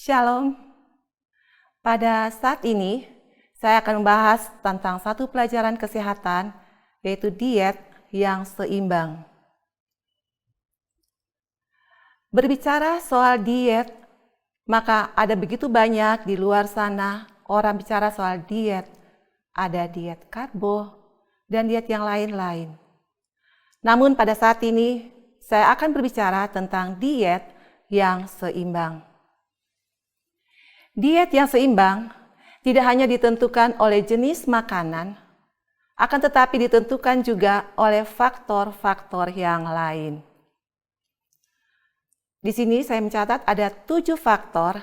Shalom. Pada saat ini, saya akan membahas tentang satu pelajaran kesehatan, yaitu diet yang seimbang. Berbicara soal diet, maka ada begitu banyak di luar sana orang bicara soal diet. Ada diet karbo dan diet yang lain-lain. Namun pada saat ini, saya akan berbicara tentang diet yang seimbang. Diet yang seimbang tidak hanya ditentukan oleh jenis makanan, akan tetapi ditentukan juga oleh faktor-faktor yang lain. Di sini saya mencatat ada 7 faktor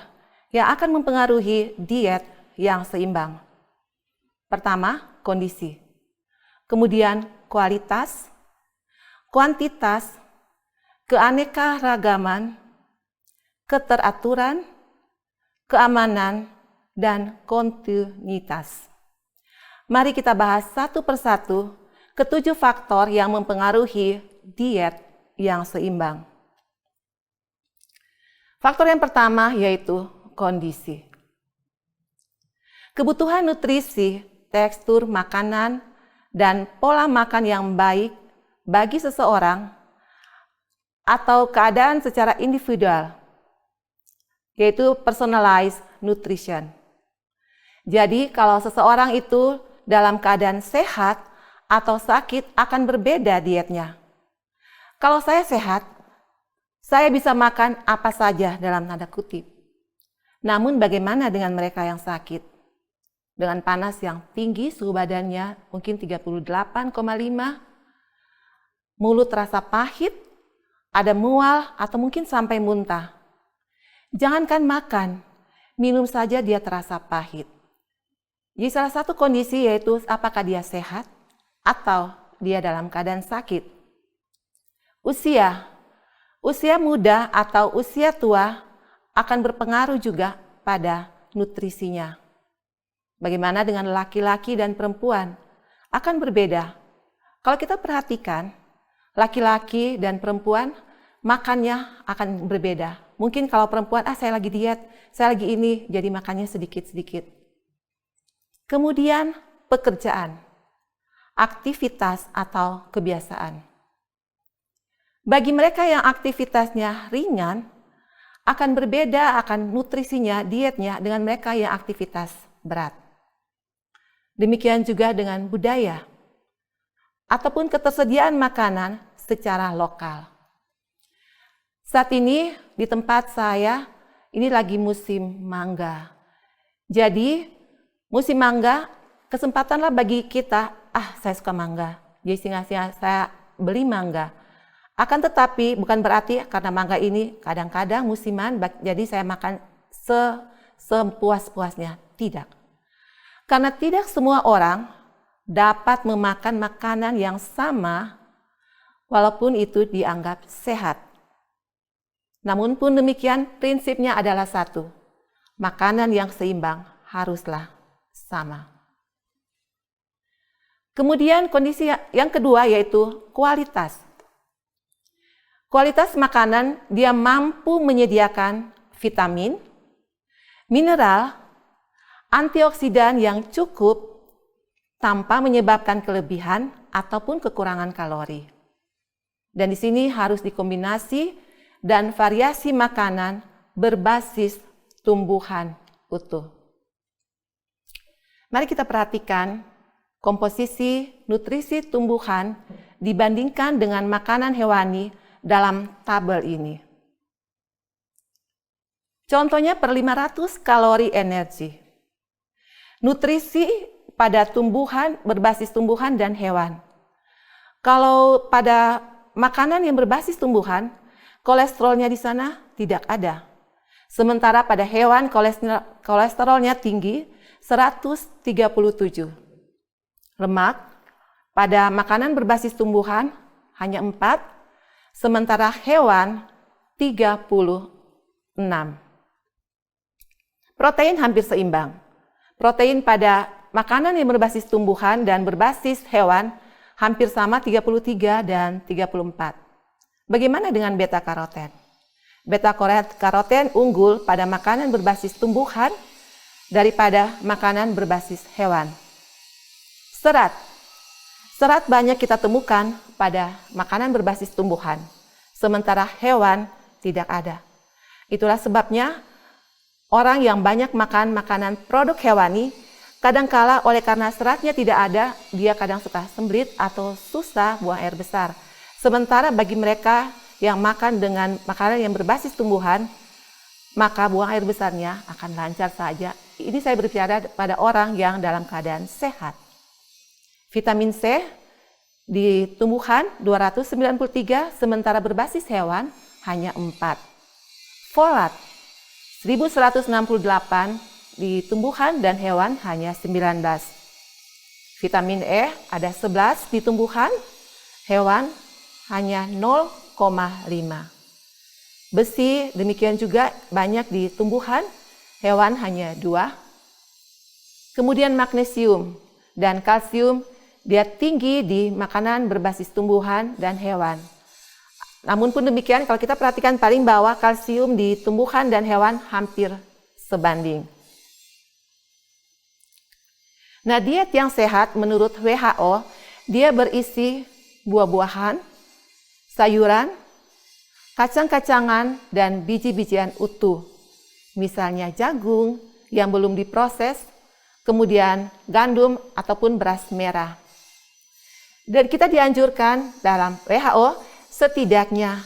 yang akan mempengaruhi diet yang seimbang. Pertama, kondisi. Kemudian kualitas, kuantitas, keanekaragaman, keteraturan, keamanan, dan kontinuitas. Mari kita bahas satu persatu ketujuh faktor yang mempengaruhi diet yang seimbang. Faktor yang pertama yaitu kondisi. Kebutuhan nutrisi, tekstur makanan, dan pola makan yang baik bagi seseorang atau keadaan secara individual, yaitu personalized nutrition. Jadi kalau seseorang itu dalam keadaan sehat atau sakit akan berbeda dietnya. Kalau saya sehat, saya bisa makan apa saja dalam tanda kutip. Namun bagaimana dengan mereka yang sakit? Dengan panas yang tinggi, suhu badannya mungkin 38,5, mulut terasa pahit, ada mual atau mungkin sampai muntah. Jangankan makan, minum saja dia terasa pahit. Jadi salah satu kondisi yaitu apakah dia sehat atau dia dalam keadaan sakit. Usia muda atau usia tua akan berpengaruh juga pada nutrisinya. Bagaimana dengan laki-laki dan perempuan? Akan berbeda. Kalau kita perhatikan, laki-laki dan perempuan makannya akan berbeda. Mungkin kalau perempuan, saya lagi diet, saya lagi ini, jadi makannya sedikit-sedikit. Kemudian pekerjaan, aktivitas atau kebiasaan. Bagi mereka yang aktivitasnya ringan, akan berbeda akan nutrisinya, dietnya dengan mereka yang aktivitas berat. Demikian juga dengan budaya, ataupun ketersediaan makanan secara lokal. Saat ini di tempat saya, ini lagi musim mangga. Jadi musim mangga, kesempatanlah bagi kita, saya suka mangga. Jadi saya beli mangga. Akan tetapi bukan berarti karena mangga ini kadang-kadang musiman, jadi saya makan sepuas-puasnya. Tidak. Karena tidak semua orang dapat memakan makanan yang sama walaupun itu dianggap sehat. Namun pun demikian, prinsipnya adalah satu. Makanan yang seimbang haruslah sama. Kemudian kondisi yang kedua yaitu kualitas. Kualitas makanan dia mampu menyediakan vitamin, mineral, antioksidan yang cukup tanpa menyebabkan kelebihan ataupun kekurangan kalori. Dan di sini harus dikombinasi dan variasi makanan berbasis tumbuhan utuh. Mari kita perhatikan komposisi nutrisi tumbuhan dibandingkan dengan makanan hewani dalam tabel ini. Contohnya per 500 kalori energi. Nutrisi pada tumbuhan berbasis tumbuhan dan hewan. Kalau pada makanan yang berbasis tumbuhan, kolesterolnya di sana tidak ada. Sementara pada hewan kolesterolnya tinggi 137. Lemak pada makanan berbasis tumbuhan hanya 4, sementara hewan 36. Protein hampir seimbang. Protein pada makanan yang berbasis tumbuhan dan berbasis hewan hampir sama 33 dan 34. Bagaimana dengan beta karoten? Beta-karoten unggul pada makanan berbasis tumbuhan daripada makanan berbasis hewan. Serat. Serat banyak kita temukan pada makanan berbasis tumbuhan, sementara hewan tidak ada. Itulah sebabnya orang yang banyak makan makanan produk hewani, kadangkala oleh karena seratnya tidak ada, dia kadang suka sembelit atau susah buang air besar. Sementara bagi mereka yang makan dengan makanan yang berbasis tumbuhan, maka buang air besarnya akan lancar saja. Ini saya berbicara pada orang yang dalam keadaan sehat. Vitamin C di tumbuhan 293, sementara berbasis hewan hanya 4. Folat 1168 di tumbuhan dan hewan hanya 19. Vitamin E ada 11 di tumbuhan, hewan hanya 0,5. Besi demikian juga banyak di tumbuhan, hewan hanya 2. Kemudian magnesium dan kalsium dia tinggi di makanan berbasis tumbuhan dan hewan. Namun pun demikian, kalau kita perhatikan paling bawah, kalsium di tumbuhan dan hewan hampir sebanding. Nah, diet yang sehat menurut WHO, dia berisi buah-buahan, sayuran, kacang-kacangan, dan biji-bijian utuh. Misalnya jagung yang belum diproses, kemudian gandum ataupun beras merah. Dan kita dianjurkan dalam WHO setidaknya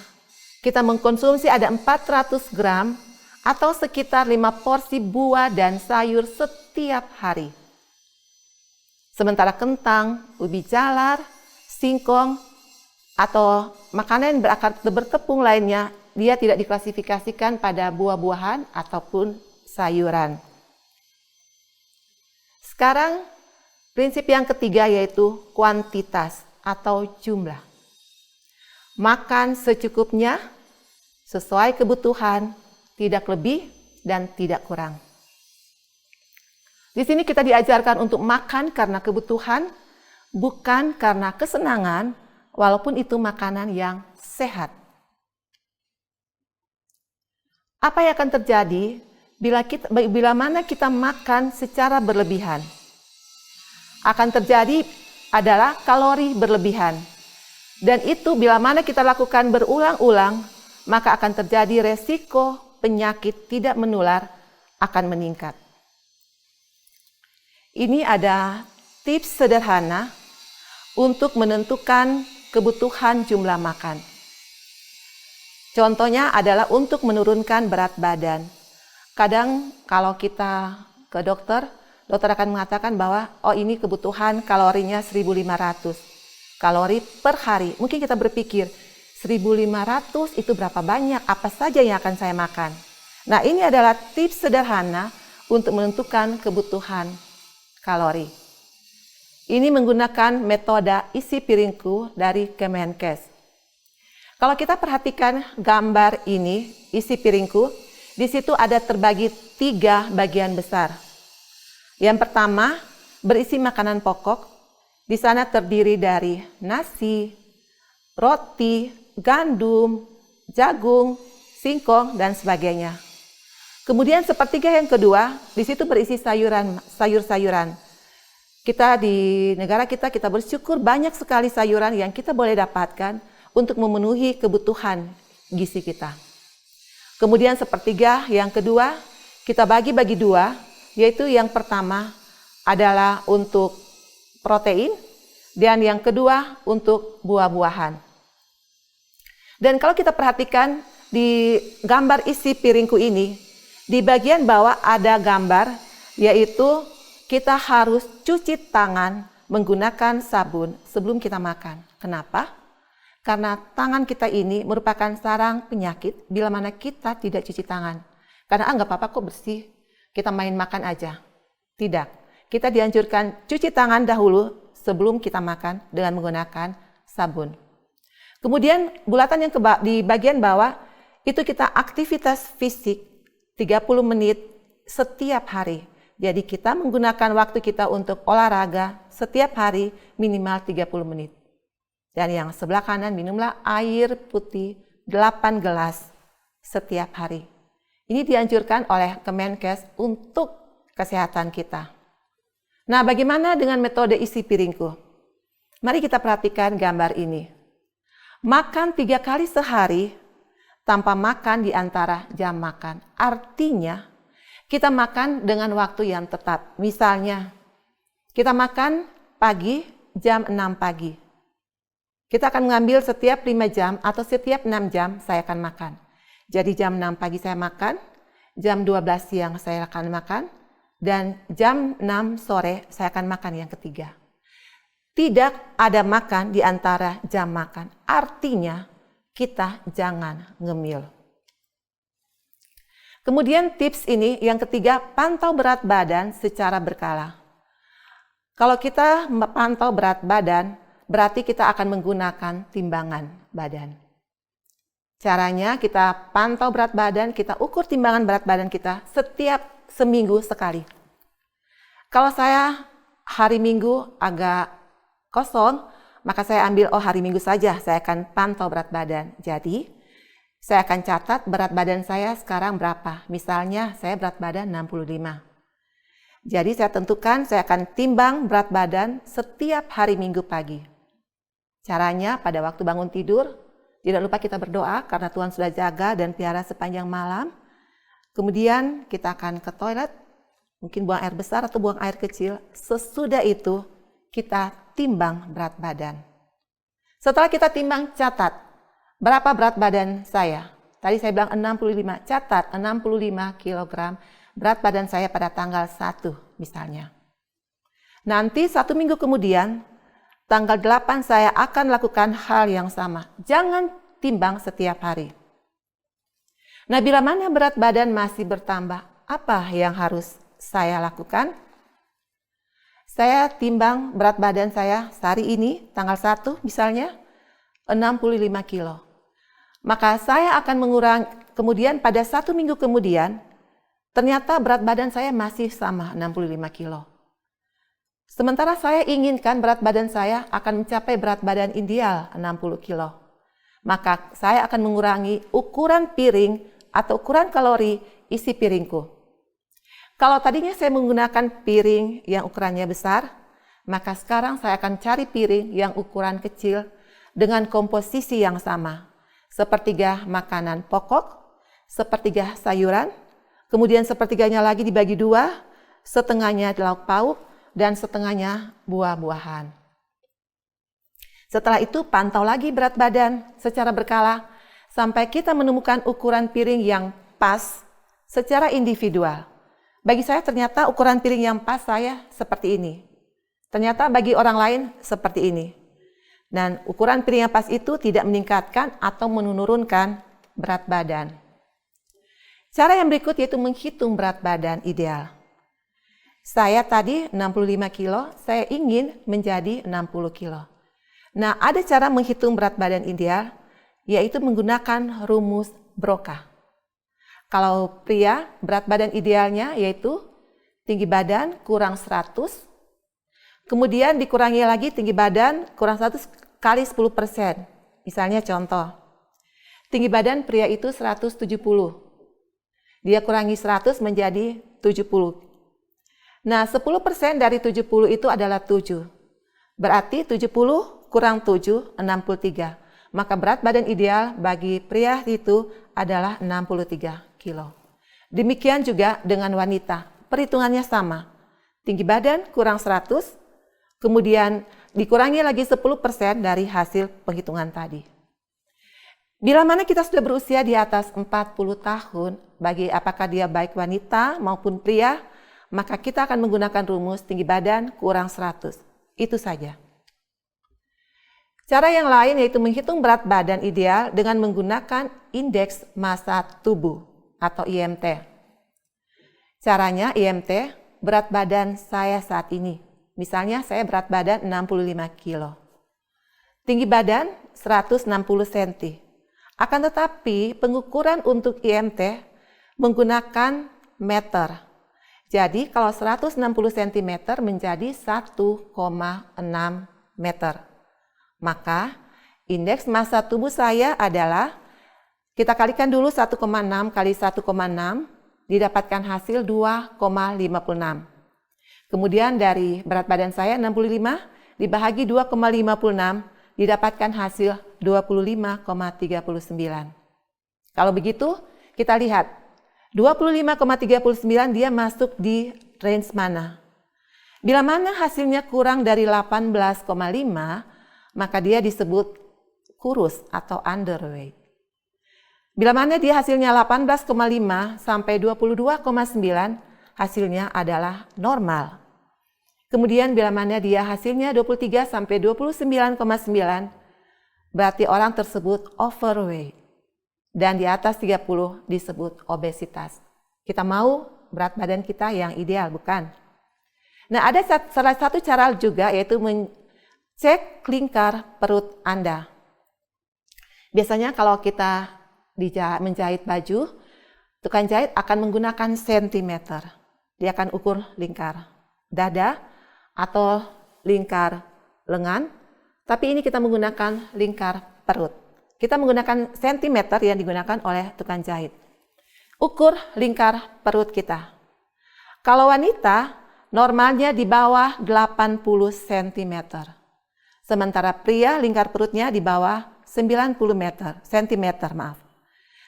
kita mengkonsumsi ada 400 gram atau sekitar 5 porsi buah dan sayur setiap hari. Sementara kentang, ubi jalar, singkong, atau makanan berakar bertepung lainnya, dia tidak diklasifikasikan pada buah-buahan ataupun sayuran. Sekarang, prinsip yang ketiga yaitu kuantitas atau jumlah. Makan secukupnya, sesuai kebutuhan, tidak lebih dan tidak kurang. Di sini kita diajarkan untuk makan karena kebutuhan, bukan karena kesenangan, walaupun itu makanan yang sehat. Apa yang akan terjadi bila mana kita makan secara berlebihan? Akan terjadi adalah kalori berlebihan. Dan itu bila mana kita lakukan berulang-ulang, maka akan terjadi resiko penyakit tidak menular akan meningkat. Ini ada tips sederhana untuk menentukan kebutuhan jumlah makan. Contohnya adalah untuk menurunkan berat badan. Kadang kalau kita ke dokter akan mengatakan bahwa ini kebutuhan kalorinya 1.500 kalori per hari. Mungkin kita berpikir 1.500 itu berapa banyak, apa saja yang akan saya makan. Nah, ini adalah tips sederhana untuk menentukan kebutuhan kalori. Ini menggunakan metode isi piringku dari Kemenkes. Kalau kita perhatikan gambar ini, isi piringku, di situ ada terbagi 3 bagian besar. Yang pertama, berisi makanan pokok. Di sana terdiri dari nasi, roti, gandum, jagung, singkong, dan sebagainya. Kemudian sepertiga yang kedua, di situ berisi sayur-sayuran. Kita di negara kita bersyukur banyak sekali sayuran yang kita boleh dapatkan untuk memenuhi kebutuhan gizi kita. Kemudian sepertiga yang kedua, kita bagi-bagi 2, yaitu yang pertama adalah untuk protein, dan yang kedua untuk buah-buahan. Dan kalau kita perhatikan di gambar isi piringku ini, di bagian bawah ada gambar, yaitu kita harus cuci tangan menggunakan sabun sebelum kita makan. Kenapa? Karena tangan kita ini merupakan sarang penyakit bila mana kita tidak cuci tangan. Karena nggak apa-apa kok bersih, kita main makan aja. Tidak, kita dianjurkan cuci tangan dahulu sebelum kita makan dengan menggunakan sabun. Kemudian bulatan yang di bagian bawah itu kita aktivitas fisik 30 menit setiap hari. Jadi kita menggunakan waktu kita untuk olahraga setiap hari minimal 30 menit. Dan yang sebelah kanan minumlah air putih 8 gelas setiap hari. Ini dianjurkan oleh Kemenkes untuk kesehatan kita. Nah, bagaimana dengan metode isi piringku? Mari kita perhatikan gambar ini. Makan 3 kali sehari tanpa makan di antara jam makan. Artinya, kita makan dengan waktu yang tetap. Misalnya, kita makan pagi jam 6 pagi. Kita akan mengambil setiap 5 jam atau setiap 6 jam saya akan makan. Jadi jam 6 pagi saya makan, jam 12 siang saya akan makan, dan jam 6 sore saya akan makan yang ketiga. Tidak ada makan di antara jam makan. Artinya kita jangan ngemil. Kemudian tips ini yang ketiga, pantau berat badan secara berkala. Kalau kita pantau berat badan, berarti kita akan menggunakan timbangan badan. Caranya kita pantau berat badan, kita ukur timbangan berat badan kita setiap seminggu sekali. Kalau saya hari Minggu agak kosong, maka saya ambil hari Minggu saja saya akan pantau berat badan. Jadi, saya akan catat berat badan saya sekarang berapa. Misalnya saya berat badan 65. Jadi saya tentukan saya akan timbang berat badan setiap hari Minggu pagi. Caranya pada waktu bangun tidur, tidak lupa kita berdoa karena Tuhan sudah jaga dan pelihara sepanjang malam. Kemudian kita akan ke toilet, mungkin buang air besar atau buang air kecil. Sesudah itu kita timbang berat badan. Setelah kita timbang, catat berapa berat badan saya. Tadi saya bilang 65, catat 65 kg berat badan saya pada tanggal 1 misalnya. Nanti 1 minggu kemudian, tanggal 8 saya akan lakukan hal yang sama. Jangan timbang setiap hari. Nah, bila mana berat badan masih bertambah, apa yang harus saya lakukan? Saya timbang berat badan saya hari ini, tanggal 1 misalnya, 65 kilo. Maka saya akan mengurangi, kemudian pada 1 minggu kemudian, ternyata berat badan saya masih sama 65 kilo. Sementara saya inginkan berat badan saya akan mencapai berat badan ideal 60 kilo. Maka saya akan mengurangi ukuran piring atau ukuran kalori isi piringku. Kalau tadinya saya menggunakan piring yang ukurannya besar, maka sekarang saya akan cari piring yang ukuran kecil dengan komposisi yang sama. Sepertiga makanan pokok, sepertiga sayuran, kemudian sepertiganya lagi dibagi 2, setengahnya lauk pauk, dan setengahnya buah-buahan. Setelah itu pantau lagi berat badan secara berkala sampai kita menemukan ukuran piring yang pas secara individual. Bagi saya ternyata ukuran piring yang pas saya seperti ini. Ternyata bagi orang lain seperti ini. Dan ukuran piring yang pas itu tidak meningkatkan atau menurunkan berat badan. Cara yang berikut yaitu menghitung berat badan ideal. Saya tadi 65 kilo, saya ingin menjadi 60 kilo. Nah, ada cara menghitung berat badan ideal, yaitu menggunakan rumus Broca. Kalau pria, berat badan idealnya yaitu tinggi badan kurang 100, kemudian dikurangi lagi tinggi badan kurang 100 kali 10%. Misalnya contoh, tinggi badan pria itu 170. Dia kurangi 100 menjadi 70. Nah, 10% dari 70 itu adalah 7. Berarti 70 kurang 7, 63. Maka berat badan ideal bagi pria itu adalah 63 kilo. Demikian juga dengan wanita. Perhitungannya sama. Tinggi badan kurang 100, kemudian dikurangi lagi 10% dari hasil penghitungan tadi. Bila mana kita sudah berusia di atas 40 tahun, bagi apakah dia baik wanita maupun pria, maka kita akan menggunakan rumus tinggi badan kurang 100. Itu saja. Cara yang lain yaitu menghitung berat badan ideal dengan menggunakan indeks massa tubuh atau IMT. Caranya IMT, berat badan saya saat ini. Misalnya saya berat badan 65 kilo. Tinggi badan 160 cm. Akan tetapi pengukuran untuk IMT menggunakan meter. Jadi kalau 160 cm menjadi 1,6 meter. Maka indeks massa tubuh saya adalah Kita kalikan dulu 1,6 kali 1,6, didapatkan hasil 2,56. Kemudian dari berat badan saya 65, dibahagi 2,56, didapatkan hasil 25,39. Kalau begitu, kita lihat 25,39 dia masuk di range mana? Bila mana hasilnya kurang dari 18,5, maka dia disebut kurus atau underweight. Bila mana dia hasilnya 18,5 sampai 22,9, hasilnya adalah normal. Kemudian bila mana dia hasilnya 23 sampai 29,9, berarti orang tersebut overweight. Dan di atas 30 disebut obesitas. Kita mau berat badan kita yang ideal, bukan? Nah, ada salah satu cara juga, yaitu cek lingkar perut Anda. Biasanya kalau kita menjahit baju, tukang jahit akan menggunakan sentimeter. Dia akan ukur lingkar dada atau lingkar lengan, tapi ini kita menggunakan lingkar perut. Kita menggunakan sentimeter yang digunakan oleh tukang jahit. Ukur lingkar perut kita. Kalau wanita, normalnya di bawah 80 cm. Sementara pria lingkar perutnya di bawah 90 cm.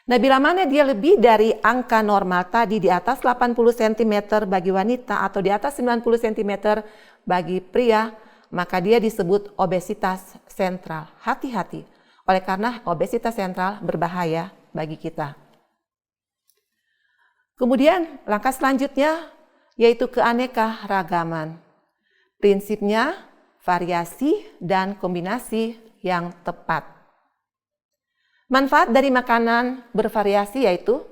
Nah, bila mana dia lebih dari angka normal tadi, di atas 80 cm bagi wanita atau di atas 90 cm bagi pria, maka dia disebut obesitas sentral. Hati-hati, oleh karena obesitas sentral berbahaya bagi kita. Kemudian langkah selanjutnya yaitu keanekaragaman. Prinsipnya variasi dan kombinasi yang tepat. Manfaat dari makanan bervariasi yaitu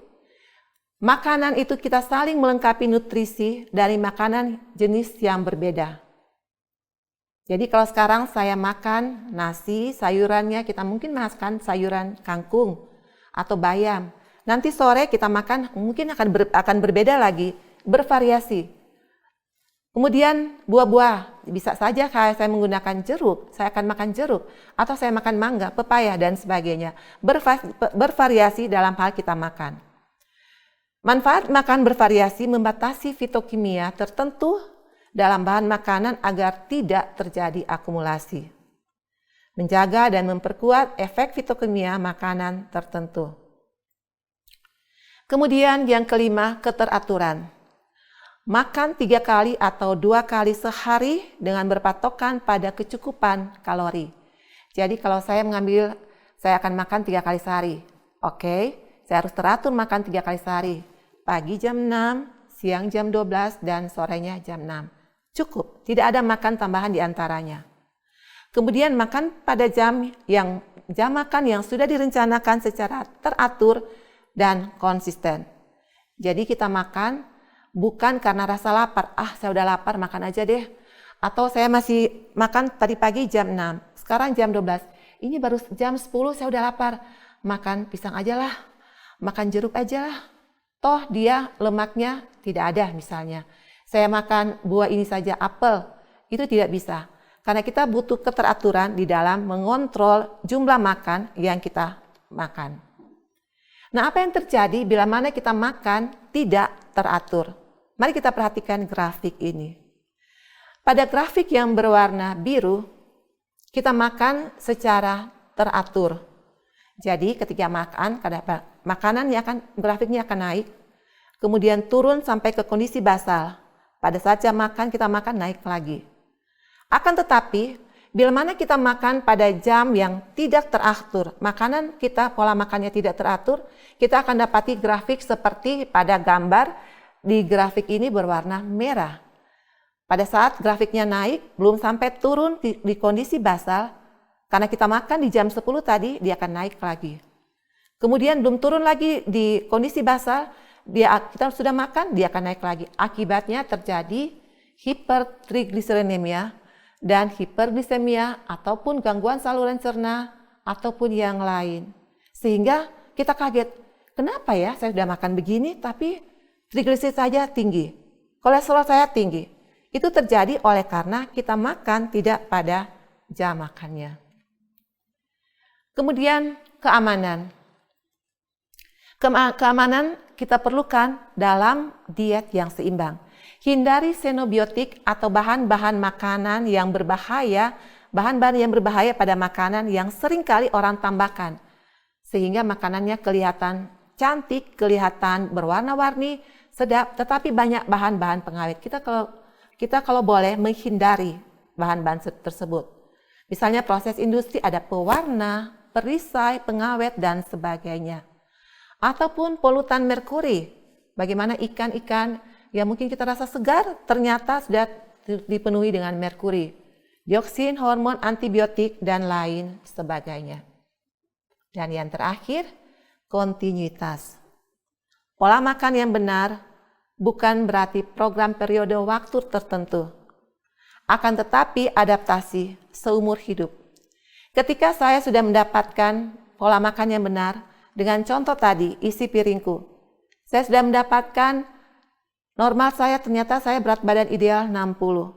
makanan itu kita saling melengkapi nutrisi dari makanan jenis yang berbeda. Jadi kalau sekarang saya makan nasi, sayurannya kita mungkin makan sayuran kangkung atau bayam. Nanti sore kita makan mungkin akan berbeda lagi, bervariasi. Kemudian buah-buah, bisa saja kayak saya menggunakan jeruk, saya akan makan jeruk, atau saya makan mangga, pepaya, dan sebagainya. Bervariasi dalam hal kita makan. Manfaat makan bervariasi membatasi fitokimia tertentu dalam bahan makanan agar tidak terjadi akumulasi. Menjaga dan memperkuat efek fitokimia makanan tertentu. Kemudian yang kelima, keteraturan. Makan 3 kali atau 2 kali sehari dengan berpatokan pada kecukupan kalori. Jadi kalau saya akan makan 3 kali sehari. Oke, saya harus teratur makan 3 kali sehari. Pagi jam 6, siang jam 12, dan sorenya jam 6. Cukup, tidak ada makan tambahan di antaranya. Kemudian makan pada jam makan yang sudah direncanakan secara teratur dan konsisten. Jadi kita makan bukan karena rasa lapar, saya udah lapar makan aja deh. Atau saya masih makan tadi pagi jam 6, sekarang jam 12. Ini baru jam 10 saya udah lapar. Makan pisang aja lah, makan jeruk aja lah. Toh dia lemaknya tidak ada misalnya. Saya makan buah ini saja, apel. Itu tidak bisa. Karena kita butuh keteraturan di dalam mengontrol jumlah makan yang kita makan. Nah, apa yang terjadi bila mana kita makan tidak teratur? Mari kita perhatikan grafik ini. Pada grafik yang berwarna biru, kita makan secara teratur. Jadi ketika makan, grafiknya akan naik, kemudian turun sampai ke kondisi basal. Pada saat jam makan, kita makan naik lagi. Akan tetapi, bila mana kita makan pada jam yang tidak teratur, pola makannya tidak teratur, kita akan dapati grafik seperti pada gambar. Di grafik ini berwarna merah. Pada saat grafiknya naik, belum sampai turun di kondisi basal, karena kita makan di jam 10 tadi, dia akan naik lagi. Kemudian belum turun lagi di kondisi basal, kita sudah makan, dia akan naik lagi. Akibatnya terjadi hipertrigliserinemia dan hiperglisemia ataupun gangguan saluran cerna ataupun yang lain. Sehingga kita kaget, kenapa ya saya sudah makan begini tapi trigliserid saja tinggi, kolesterol saya tinggi. Itu terjadi oleh karena kita makan tidak pada jam makannya. Kemudian keamanan. Keamanan kita perlukan dalam diet yang seimbang. Hindari xenobiotik atau bahan-bahan makanan yang berbahaya, bahan-bahan yang berbahaya pada makanan yang seringkali orang tambahkan. Sehingga makanannya kelihatan cantik, kelihatan berwarna-warni, sedap, tetapi banyak bahan-bahan pengawet. Kita kalau boleh menghindari bahan-bahan tersebut. Misalnya proses industri ada pewarna, perisai, pengawet, dan sebagainya. Ataupun polutan merkuri. Bagaimana ikan-ikan yang mungkin kita rasa segar, ternyata sudah dipenuhi dengan merkuri. Dioksin, hormon, antibiotik, dan lain sebagainya. Dan yang terakhir, kontinuitas. Pola makan yang benar bukan berarti program periode waktu tertentu. Akan tetapi adaptasi seumur hidup. Ketika saya sudah mendapatkan pola makan yang benar, dengan contoh tadi, isi piringku. Saya sudah mendapatkan normal saya, ternyata saya berat badan ideal 60.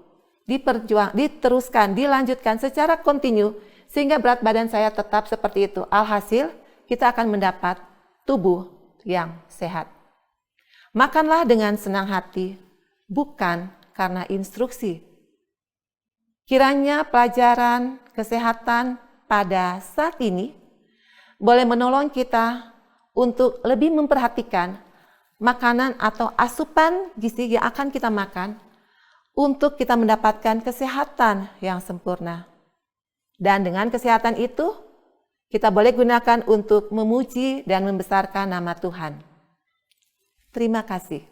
Diteruskan, dilanjutkan secara kontinu, sehingga berat badan saya tetap seperti itu. Alhasil, kita akan mendapat tubuh yang sehat. Makanlah dengan senang hati, bukan karena instruksi. Kiranya pelajaran kesehatan pada saat ini boleh menolong kita untuk lebih memperhatikan makanan atau asupan gizi yang akan kita makan untuk kita mendapatkan kesehatan yang sempurna. Dan dengan kesehatan itu, kita boleh gunakan untuk memuji dan membesarkan nama Tuhan. Terima kasih.